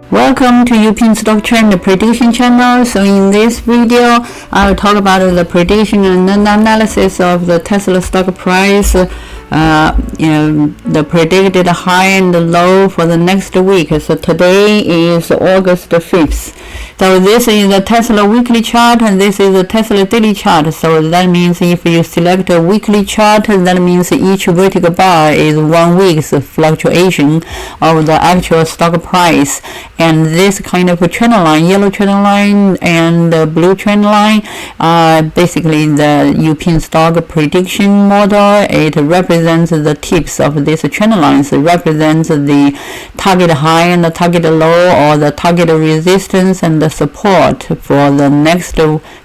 Welcome to Uping Stock Trend Prediction channel. So in this video, I will talk about the prediction and analysis of the Tesla stock price, the predicted high and low for the next week. So today is August 5th. So this is the Tesla weekly chart and this is the Tesla daily chart. So that means if you select a weekly chart, that means each vertical bar is 1 week's fluctuation of the actual stock price. And this kind of trend line, yellow trend line and blue trend line, basically the Uping stock prediction model. It represents the tips of these trend lines. It represents the target high and the target low, or the target resistance and the support for the next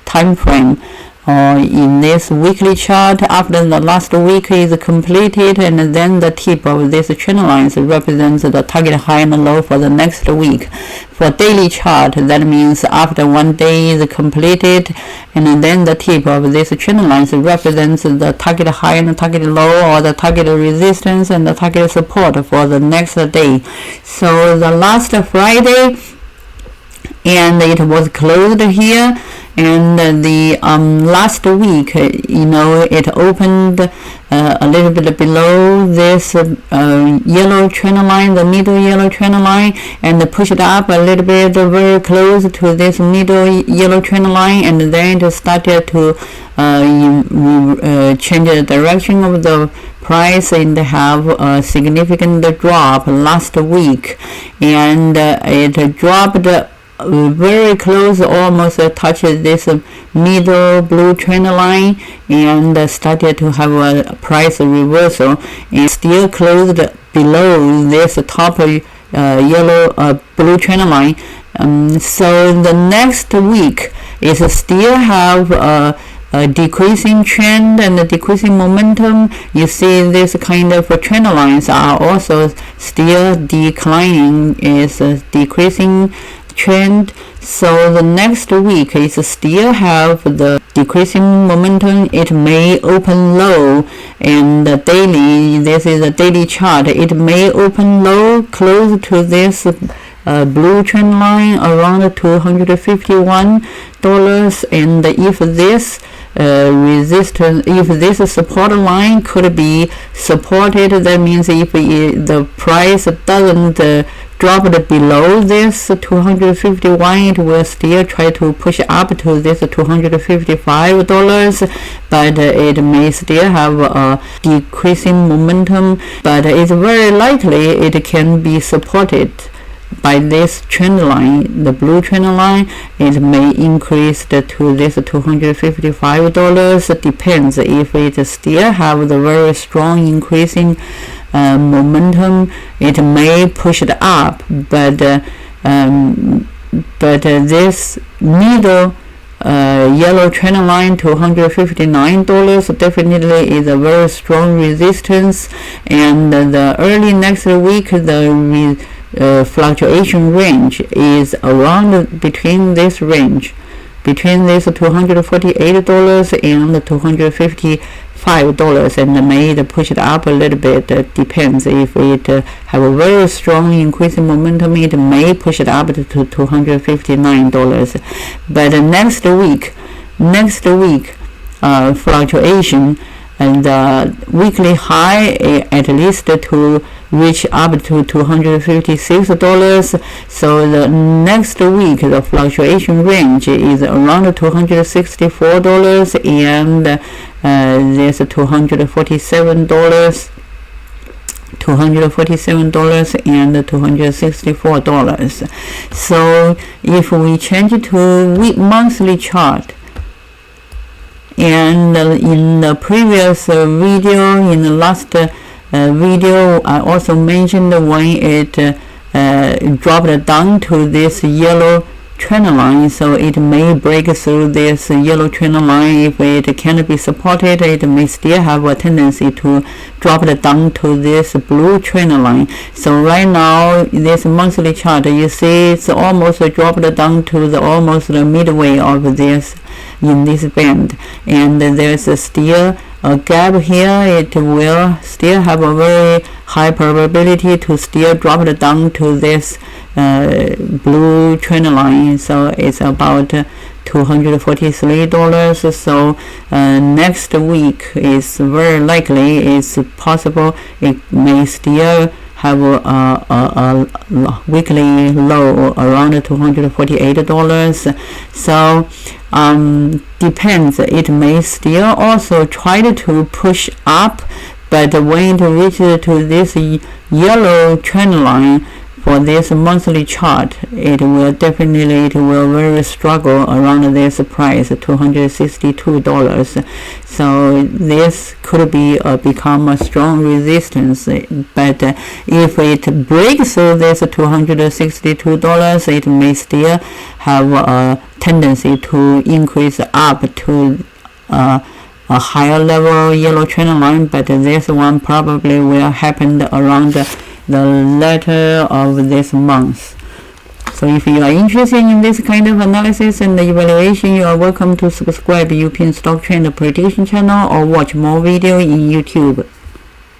time frame. In this weekly chart, after the last week is completed, and then the tip of this trend lines represents the target high and low for the next week. For daily chart, that means after 1 day is completed, and then the tip of this trend lines represents the target high and the target low, or the target resistance and the target support for the next day. So the last Friday, and it was closed here, and the last week, it opened a little bit below this yellow trend line, the middle yellow trend line, and pushed up a little bit very close to this middle yellow trend line, and then it started to change the direction of the price and have a significant drop last week, and it dropped very close, almost touched this middle blue trend line, and started to have a price reversal, and still closed below this top yellow blue trend line. So the next week is still have a decreasing trend and a decreasing momentum. You see this kind of trend lines are also still declining, is a decreasing trend. So the next week is still have the decreasing momentum. It may open low, and the daily, this is a daily chart, it may open low close to this blue trend line around $251, and if this resistance, if this support line could be supported, that means if the price doesn't drop below this 251, it will still try to push up to this $255, but it may still have a decreasing momentum, but it's very likely it can be supported by this trend line, the blue trend line. It may increase to this $255. Depends if it still have the very strong increasing momentum. It may push it up, but this middle yellow trend line $259 definitely is a very strong resistance, and the early next week the fluctuation range is around between this range, between this $248 and $255, and may push it up a little bit. Depends if it have a very strong increasing momentum, it may push it up to $259. But next week fluctuation, and the weekly high at least to reach up to $256. So the next week the fluctuation range is around $264 and there's $247 and $264. So if we change to monthly chart, and in the previous video, in the last video, I also mentioned when it dropped down to this yellow trend line, so it may break through this yellow trend line. If it can be supported, it may still have a tendency to drop it down to this blue trend line. So right now, this monthly chart, you see it's almost dropped down to the almost the midway of this, in this band, and there's still a gap here. It will still have a very high probability to still drop it down to this blue trend line, so it's about $243. So next week is very likely, it's possible it may still have a weekly low around $248. So depends, it may still also try to push up, but when it reaches to this yellow trend line for this monthly chart, it will very struggle around this price, $262. So this could be become a strong resistance, but if it breaks through this $262, it may still have a tendency to increase up to a higher level yellow trend line, but this one probably will happen around the latter of this month. So if you are interested in this kind of analysis and evaluation, you are welcome to subscribe Uping Stock Trend Prediction channel or watch more video in YouTube.